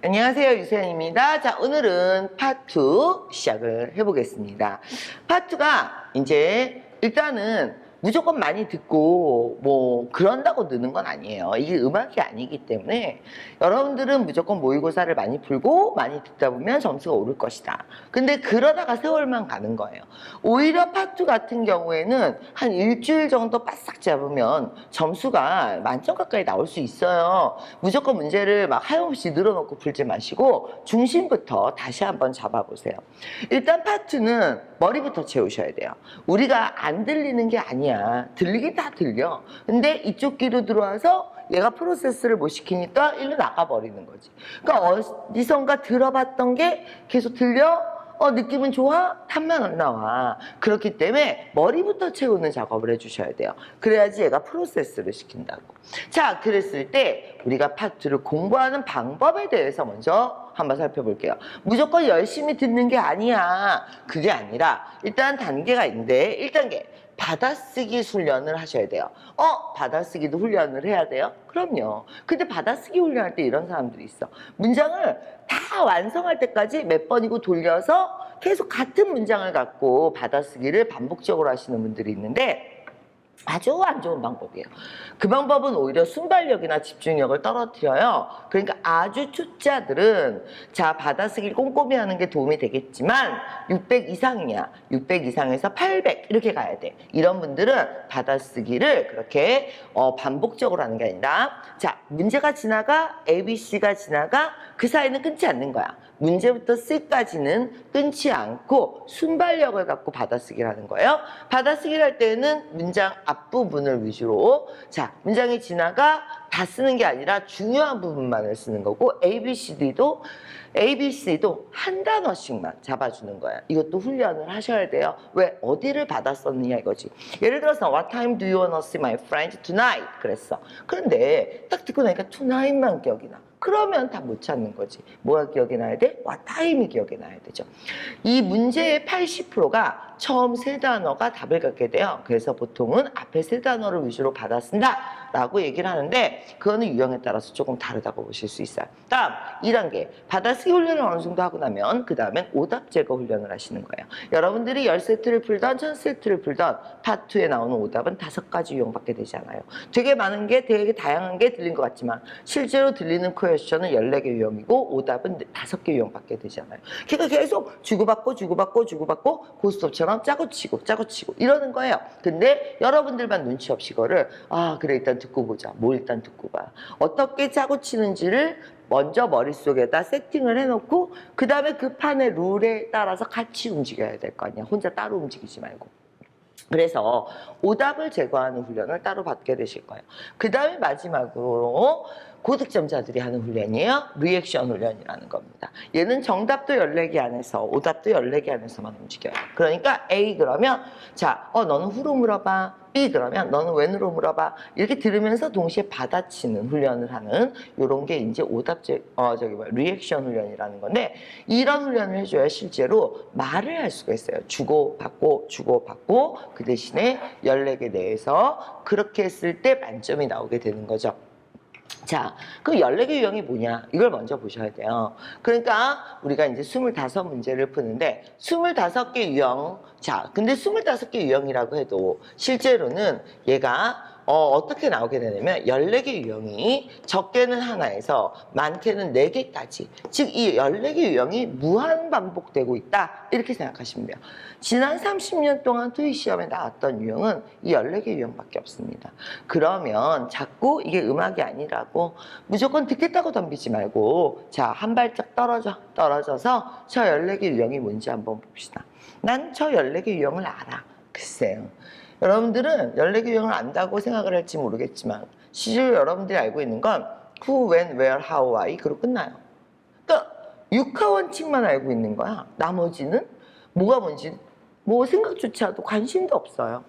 안녕하세요, 유세연입니다. 자, 오늘은 파트 2 시작을 해보겠습니다. 파트 2가 이제 일단은 무조건 많이 듣고 뭐 그런다고 느는 건 아니에요. 이게 음악이 아니기 때문에 여러분들은 무조건 모의고사를 많이 풀고 많이 듣다 보면 점수가 오를 것이다. 근데 그러다가 세월만 가는 거예요. 오히려 파트 2 같은 경우에는 한 일주일 정도 바싹 잡으면 점수가 만점 가까이 나올 수 있어요. 무조건 문제를 막 하염없이 늘어놓고 풀지 마시고 중심부터 다시 한번 잡아보세요. 일단 파트 2는 머리부터 채우셔야 돼요. 우리가 안 들리는 게 아니야. 들리긴 다 들려. 근데 이쪽 귀로 들어와서 얘가 프로세스를 못 시키니까 일로 나가버리는 거지. 그러니까 어디선가 들어봤던 게 계속 들려? 느낌은 좋아? 탐만 안 나와. 그렇기 때문에 머리부터 채우는 작업을 해주셔야 돼요. 그래야지 얘가 프로세스를 시킨다고. 자, 그랬을 때 우리가 파트를 공부하는 방법에 대해서 먼저 한번 살펴볼게요. 무조건 열심히 듣는 게 아니야. 그게 아니라 일단 단계가 있는데 1단계. 받아쓰기 훈련을 하셔야 돼요. 받아쓰기도 훈련을 해야 돼요? 그럼요. 근데 받아쓰기 훈련할 때 이런 사람들이 있어. 문장을 다 완성할 때까지 몇 번이고 돌려서 계속 같은 문장을 갖고 받아쓰기를 반복적으로 하시는 분들이 있는데 아주 안 좋은 방법이에요. 그 방법은 오히려 순발력이나 집중력을 떨어뜨려요. 그러니까 아주 초짜들은 자, 받아쓰기를 꼼꼼히 하는 게 도움이 되겠지만 600 이상이야. 600 이상에서 800 이렇게 가야 돼. 이런 분들은 받아쓰기를 그렇게 반복적으로 하는 게 아니라 자, 문제가 지나가 ABC가 지나가 그 사이는 끊지 않는 거야. 문제부터 C까지는 끊지 않고 순발력을 갖고 받아쓰기를 하는 거예요. 받아쓰기를 할 때는 문장 앞부분을 위주로 자, 문장이 지나가 다 쓰는 게 아니라 중요한 부분만을 쓰는 거고 ABC도 한 단어씩만 잡아주는 거야. 이것도 훈련을 하셔야 돼요. 왜? 어디를 받았었느냐 이거지. 예를 들어서 What time do you wanna see my friend tonight? 그랬어. 그런데 딱 듣고 나니까 tonight만 기억이 나. 그러면 다 못 찾는 거지. 뭐가 기억이 나야 돼? What time이 기억이 나야 되죠. 이 문제의 80%가 처음 세 단어가 답을 갖게 돼요. 그래서 보통은 앞에 세 단어를 위주로 받아 쓴다 라고 얘기를 하는데 그거는 유형에 따라서 조금 다르다고 보실 수 있어요. 다음 2단계 받아쓰기 훈련을 어느 정도 하고 나면 그 다음엔 오답 제거 훈련을 하시는 거예요. 여러분들이 10세트를 풀던 1000세트를 풀던 파트 2에 나오는 오답은 5가지 유형밖에 되지 않아요. 되게 많은 게 되게 다양한 게 들린 것 같지만 실제로 들리는 퀘스천은 14개 유형이고 오답은 5개 유형밖에 되지 않아요. 그러니까 계속 주고받고 고스톱처럼 짜고 치고 이러는 거예요. 근데 여러분들만 눈치 없이 이거를 그래 일단 듣고 보자. 뭐 일단 듣고 봐. 어떻게 짜고 치는지를 먼저 머릿속에다 세팅을 해놓고 그 다음에 그 판의 룰에 따라서 같이 움직여야 될 거 아니야. 혼자 따로 움직이지 말고. 그래서 오답을 제거하는 훈련을 따로 받게 되실 거예요. 그 다음에 마지막으로 고득점자들이 하는 훈련이에요. 리액션 훈련이라는 겁니다. 얘는 정답도 14개 안에서 오답도 14개 안에서만 움직여요. 그러니까 A 그러면 자, 너는 후로 물어봐. B 그러면 너는 웬으로 물어봐. 이렇게 들으면서 동시에 받아치는 훈련을 하는 요런 게 이제 리액션 훈련이라는 건데 이런 훈련을 해줘야 실제로 말을 할 수가 있어요. 주고받고 그 대신에 14개 내에서 그렇게 했을 때 만점이 나오게 되는 거죠. 자, 그럼 14개 유형이 뭐냐? 이걸 먼저 보셔야 돼요. 그러니까 우리가 이제 25문제를 푸는데 25개 유형. 자, 근데 25개 유형이라고 해도 실제로는 얘가 어떻게 나오게 되냐면 14개 유형이 적게는 하나에서 많게는 4개까지 즉 이 14개 유형이 무한 반복되고 있다 이렇게 생각하시면 돼요. 지난 30년 동안 토익 시험에 나왔던 유형은 이 14개 유형밖에 없습니다. 그러면 자꾸 이게 음악이 아니라고 무조건 듣겠다고 덤비지 말고 자, 한 발짝 떨어져서 저 14개 유형이 뭔지 한번 봅시다. 난 저 14개 유형을 알아. 글쎄요. 여러분들은 14개 유형을 안다고 생각을 할지 모르겠지만 실제로 여러분들이 알고 있는 건 who, when, where, how, why 그로 끝나요. 그러니까 육하 원칙만 알고 있는 거야. 나머지는 뭐가 뭔지 뭐 생각조차도 관심도 없어요.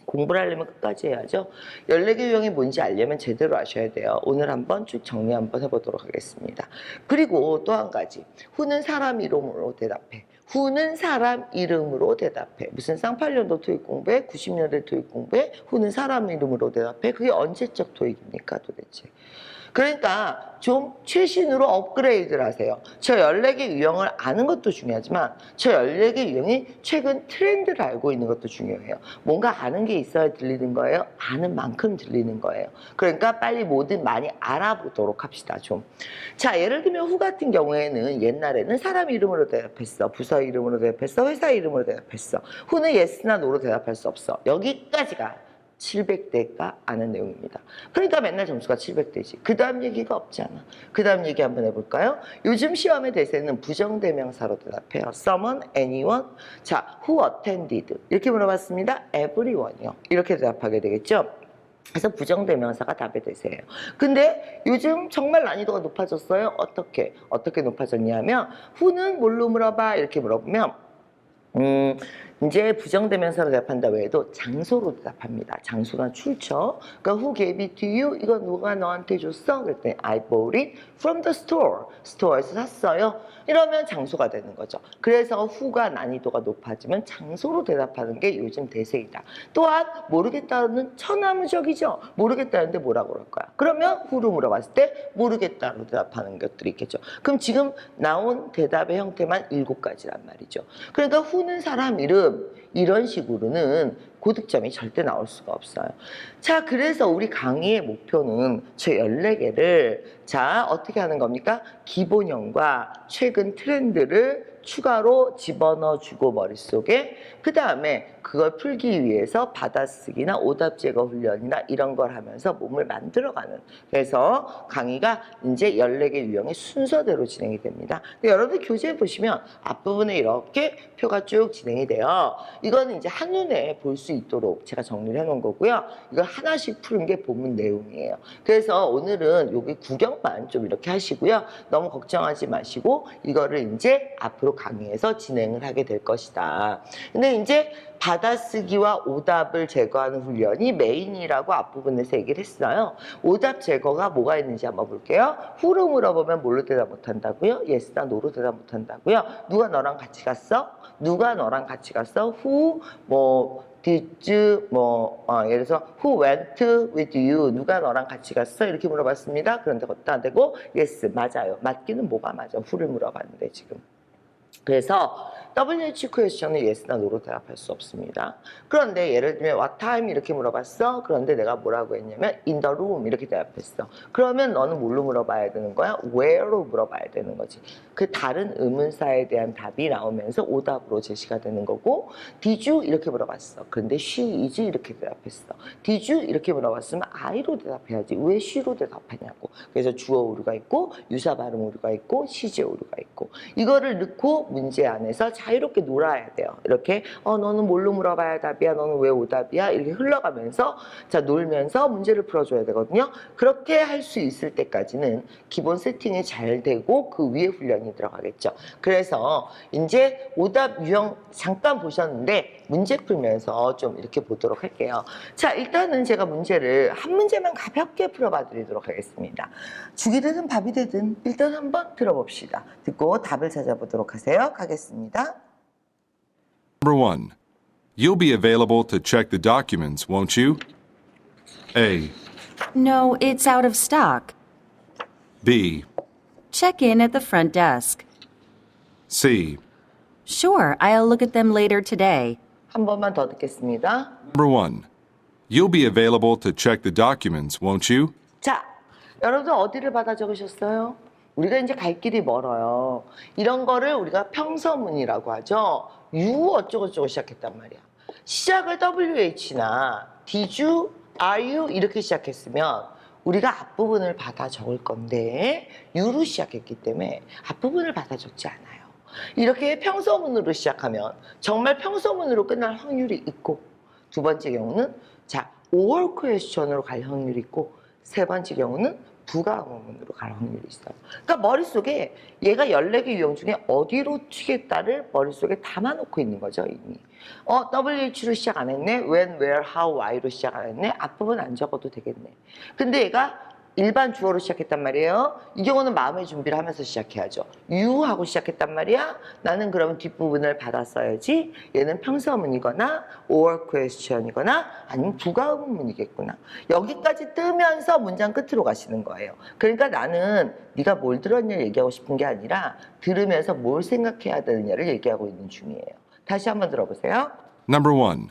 공부를 하려면 끝까지 해야죠. 14개 유형이 뭔지 알려면 제대로 아셔야 돼요. 오늘 한번 쭉 정리 한번 해보도록 하겠습니다. 그리고 또 한 가지. who는 사람 이름으로 대답해. who는 사람 이름으로 대답해. 무슨 쌍팔년도 토익 공부해? 90년대 토익 공부해? who는 사람 이름으로 대답해? 그게 언제적 토익입니까 도대체? 그러니까 좀 최신으로 업그레이드를 하세요. 저 14개 유형을 아는 것도 중요하지만 저 14개 유형이 최근 트렌드를 알고 있는 것도 중요해요. 뭔가 아는 게 있어야 들리는 거예요. 아는 만큼 들리는 거예요. 그러니까 빨리 뭐든 많이 알아보도록 합시다. 좀. 자, 예를 들면 후 같은 경우에는 옛날에는 사람 이름으로 대답했어. 부서 이름으로 대답했어. 회사 이름으로 대답했어. 후는 yes나 no로 대답할 수 없어. 여기까지가 700대가 아는 내용입니다. 그러니까 맨날 점수가 700대지. 그 다음 얘기가 없잖아. 그 다음 얘기 한번 해볼까요? 요즘 시험의 대세는 부정대명사로 대답해요. someone, anyone. 자, who attended. 이렇게 물어봤습니다. everyone이요. 이렇게 대답하게 되겠죠? 그래서 부정대명사가 답의 대세예요. 근데 요즘 정말 난이도가 높아졌어요. 어떻게 높아졌냐면 who는 뭘로 물어봐? 이렇게 물어보면 이제 부정대명사로 대답한다 외에도 장소로 대답합니다. 장소나 출처. 그러니까 who gave it to you? 이거 누가 너한테 줬어? 그랬더니 I bought it from the store. 스토어에서 샀어요. 이러면 장소가 되는 거죠. 그래서 who가 난이도가 높아지면 장소로 대답하는 게 요즘 대세이다. 또한 모르겠다는 천하무적이죠. 모르겠다는데 뭐라고 그럴 거야? 그러면 who로 물어봤을 때 모르겠다로 대답하는 것들이 있겠죠. 그럼 지금 나온 대답의 형태만 7가지란 말이죠. 그러니까 who는 사람 이름 이런 식으로는 고득점이 절대 나올 수가 없어요. 자, 그래서 우리 강의의 목표는 저 14개를 자, 어떻게 하는 겁니까? 기본형과 최근 트렌드를 추가로 집어넣어주고 머릿속에 그 다음에 그걸 풀기 위해서 받아쓰기나 오답 제거 훈련이나 이런 걸 하면서 몸을 만들어가는 그래서 강의가 이제 14개 유형의 순서대로 진행이 됩니다. 여러분들 교재에 보시면 앞부분에 이렇게 표가 쭉 진행이 돼요. 이거는 이제 한눈에 볼 수 있도록 제가 정리를 해놓은 거고요. 이거 하나씩 푸는 게 본문 내용이에요. 그래서 오늘은 여기 구경만 좀 이렇게 하시고요. 너무 걱정하지 마시고 이거를 이제 앞으로 강의에서 진행을 하게 될 것이다. 근데 이제 받아쓰기와 오답을 제거하는 훈련이 메인이라고 앞부분에서 얘기를 했어요. 오답 제거가 뭐가 있는지 한번 볼게요. who로 물어보면 뭘로 대답 못한다고요? yes나 no로 대답 못한다고요? 누가 너랑 같이 갔어? 누가 너랑 같이 갔어? who, did you, 예를 들어서 who went with you? 누가 너랑 같이 갔어? 이렇게 물어봤습니다. 그런데 그것도 안 되고 yes, 맞아요. 맞기는 뭐가 맞아? who를 물어봤는데 지금. 그래서 WH 퀘스천은 yes나 no로 대답할 수 없습니다. 그런데 예를 들면 what time 이렇게 물어봤어. 그런데 내가 뭐라고 했냐면 in the room 이렇게 대답했어. 그러면 너는 뭘로 물어봐야 되는 거야? where로 물어봐야 되는 거지. 그 다른 의문사에 대한 답이 나오면서 오답으로 제시가 되는 거고 did you 이렇게 물어봤어. 그런데 she is 이렇게 대답했어. did you 이렇게 물어봤으면 I로 대답해야지. 왜 she로 대답하냐고. 그래서 주어 오류가 있고 유사 발음 오류가 있고 시제 오류가 있고 이거를 넣고 문제 안에서 자유롭게 놀아야 돼요. 이렇게 너는 뭘로 물어봐야 답이야? 너는 왜 오답이야? 이렇게 흘러가면서 자 놀면서 문제를 풀어줘야 되거든요. 그렇게 할 수 있을 때까지는 기본 세팅이 잘 되고 그 위에 훈련이 들어가겠죠. 그래서 이제 오답 유형 잠깐 보셨는데 문제 풀면서 좀 이렇게 보도록 할게요. 자, 일단은 제가 문제를 한 문제만 가볍게 풀어봐 드리도록 하겠습니다. 죽이 되든 밥이 되든 일단 한번 들어봅시다. 듣고 답을 찾아보도록 하세요. 가겠습니다. Number 1. You'll be available to check the documents, won't you? A. No, it's out of stock. B. Check in at the front desk. C. Sure, I'll look at them later today. 한 번만 더 듣겠습니다. Number 1. You'll be available to check the documents, won't you? 자, 여러분들 어디를 받아 적으셨어요? 우리가 이제 갈 길이 멀어요. 이런 거를 우리가 평서문이라고 하죠. you 어쩌고저쩌고 시작했단 말이야. 시작을 WH나 did you, are you 이렇게 시작했으면 우리가 앞부분을 받아 적을 건데 you로 시작했기 때문에 앞부분을 받아 적지 않아요. 이렇게 평서문으로 시작하면 정말 평서문으로 끝날 확률이 있고 두 번째 경우는 자 or question으로 갈 확률이 있고 세 번째 경우는 부가문으로 갈 확률이 있어요. 그러니까 머릿속에 얘가 14개 유형 중에 어디로 튀겠다를 머릿속에 담아놓고 있는 거죠, 이미. WH로 시작 안 했네? when, where, how, why로 시작 안 했네? 앞부분 안 적어도 되겠네. 근데 얘가 일반 주어로 시작했단 말이에요. 이 경우는 마음의 준비를 하면서 시작해야죠. you 하고 시작했단 말이야. 나는 그러면 뒷부분을 받았어야지. 얘는 평서문이거나 or question이거나 아니면 부가의문문이겠구나. 여기까지 뜨면서 문장 끝으로 가시는 거예요. 그러니까 나는 네가 뭘 들었냐 얘기하고 싶은 게 아니라 들으면서 뭘 생각해야 되느냐를 얘기하고 있는 중이에요. 다시 한번 들어보세요. Number 1.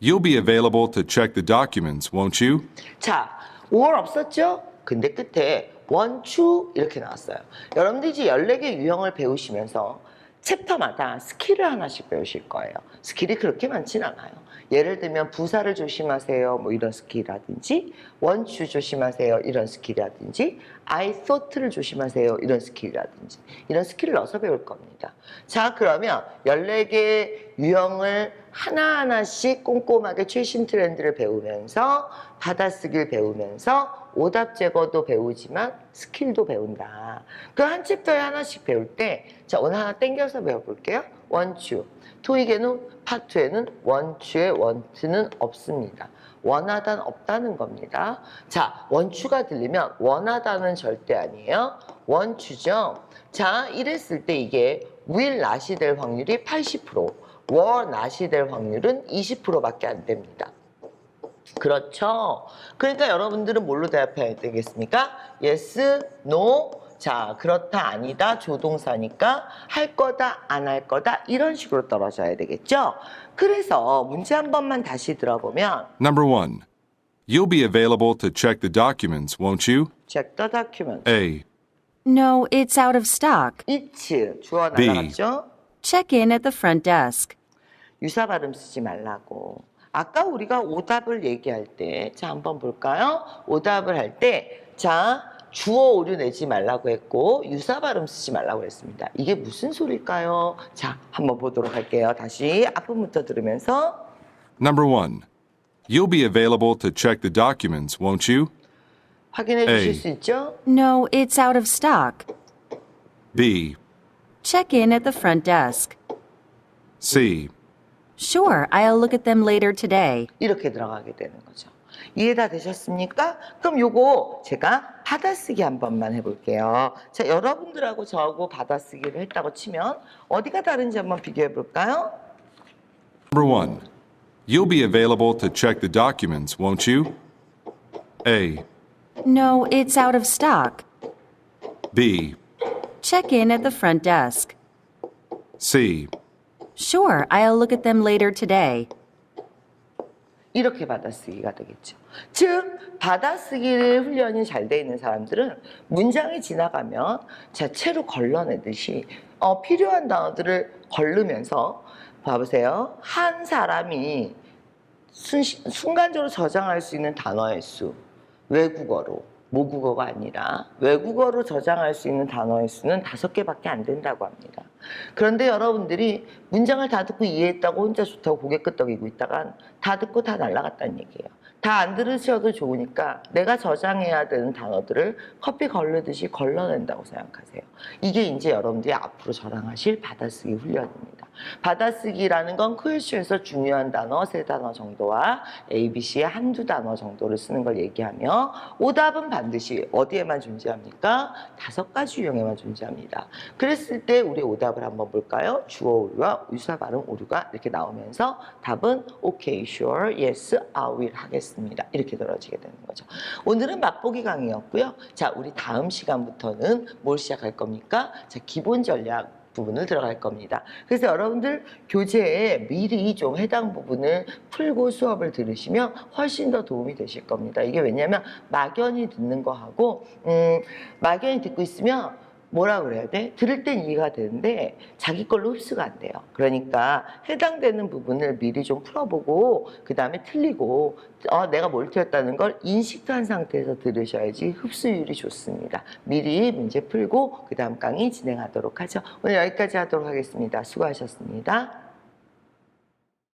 You'll be available to check the documents, won't you? 자, or 없었죠? 근데 끝에 want to 이렇게 나왔어요. 여러분들 이제 14개 유형을 배우시면서 챕터마다 스킬을 하나씩 배우실 거예요. 스킬이 그렇게 많진 않아요. 예를 들면 부사를 조심하세요 뭐 이런 스킬이라든지 want to 조심하세요 이런 스킬이라든지 I thought를 조심하세요 이런 스킬이라든지 이런 스킬을 넣어서 배울 겁니다. 자, 그러면 14개 유형을 하나하나씩 꼼꼼하게 최신 트렌드를 배우면서 받아쓰기를 배우면서 오답 제거도 배우지만 스킬도 배운다. 그 한 챕터에 하나씩 배울 때 자, 오늘 하나 땡겨서 배워볼게요. want to. 토익에는 파트에는 want to의 want는 없습니다. 원하다는 없다는 겁니다. 자, want to가 들리면 원하다는 절대 아니에요. want to죠. 자, 이랬을 때 이게 will not이 될 확률이 80%, were not이 될 확률은 20%밖에 안 됩니다. 그렇죠? 그러니까 여러분들은 뭘로 대답해야 되겠습니까? yes, no. 자, 그렇다, 아니다, 조동사니까 할 거다, 안 할 거다 이런 식으로 떨어져야 되겠죠? 그래서 문제 한 번만 다시 들어보면 Number 1. You'll be available to check the documents, won't you? check the document. A. No, it's out of stock. it's 주어 B. 날라갔죠? Check in at the front desk. 유사 발음 쓰지 말라고. 아까 우리가 오답을 얘기할 때, 자, 한번 볼까요? 오답을 할 때, 자, 주어 오류 내지 말라고 했고, 유사 발음 쓰지 말라고 했습니다. 이게 무슨 소리일까요? 자, 한번 보도록 할게요. 다시 앞부분부터 들으면서. Number 1. You'll be available to check the documents, won't you? 확인해 주실 A. 수 있죠? No, it's out of stock. B. Check in at the front desk. C. Sure, I'll look at them later today. 이렇게 들어가게 되는 거죠. 이해 다 되셨습니까? 그럼 요거 제가 받아쓰기 한 번만 해볼게요. 자, 여러분들하고 저하고 받아쓰기를 했다고 치면 어디가 다른지 한번 비교해 볼까요? Number 1. You'll be available to check the documents, won't you? A. No, it's out of stock. B. Check in at the front desk. C. Sure, I'll look at them later today. 이렇게 받아쓰기가 되겠죠. 즉, 받아쓰기를 훈련이 잘 돼 있는 사람들은 문장이 지나가면 자체로 걸러내듯이 필요한 단어들을 걸르면서 봐보세요. 한 사람이 순간적으로 저장할 수 있는 단어의 수, 외국어로, 모국어가 아니라 외국어로 저장할 수 있는 단어의 수는 5개밖에 안 된다고 합니다. 그런데 여러분들이 문장을 다 듣고 이해했다고 혼자 좋다고 고개 끄덕이고 있다간 다 듣고 다 날아갔다는 얘기예요. 다 안 들으셔도 좋으니까 내가 저장해야 되는 단어들을 커피 걸르듯이 걸러낸다고 생각하세요. 이게 이제 여러분들이 앞으로 저장하실 받아쓰기 훈련입니다. 받아쓰기라는 건 퀴즈에서 중요한 단어 3단어 정도와 ABC의 한두 단어 정도를 쓰는 걸 얘기하며 오답은 반드시 어디에만 존재합니까? 5가지 유형에만 존재합니다. 그랬을 때 우리 오답을 한번 볼까요? 주어 오류와 유사 발음 오류가 이렇게 나오면서 답은 OK, sure, yes, I will 하겠습니다. 이렇게 떨어지게 되는 거죠. 오늘은 맛보기 강의였고요. 자, 우리 다음 시간부터는 뭘 시작할 겁니까? 자, 기본 전략 부분을 들어갈 겁니다. 그래서 여러분들 교재에 미리 좀 해당 부분을 풀고 수업을 들으시면 훨씬 더 도움이 되실 겁니다. 이게 왜냐하면 막연히 듣는 거하고 막연히 듣고 있으면 뭐라 그래야 돼? 들을 땐 이해가 되는데 자기 걸로 흡수가 안 돼요. 그러니까 해당되는 부분을 미리 좀 풀어보고 그 다음에 틀리고 내가 뭘 틀렸다는 걸 인식도 한 상태에서 들으셔야지 흡수율이 좋습니다. 미리 문제 풀고 그 다음 강의 진행하도록 하죠. 오늘 여기까지 하도록 하겠습니다. 수고하셨습니다.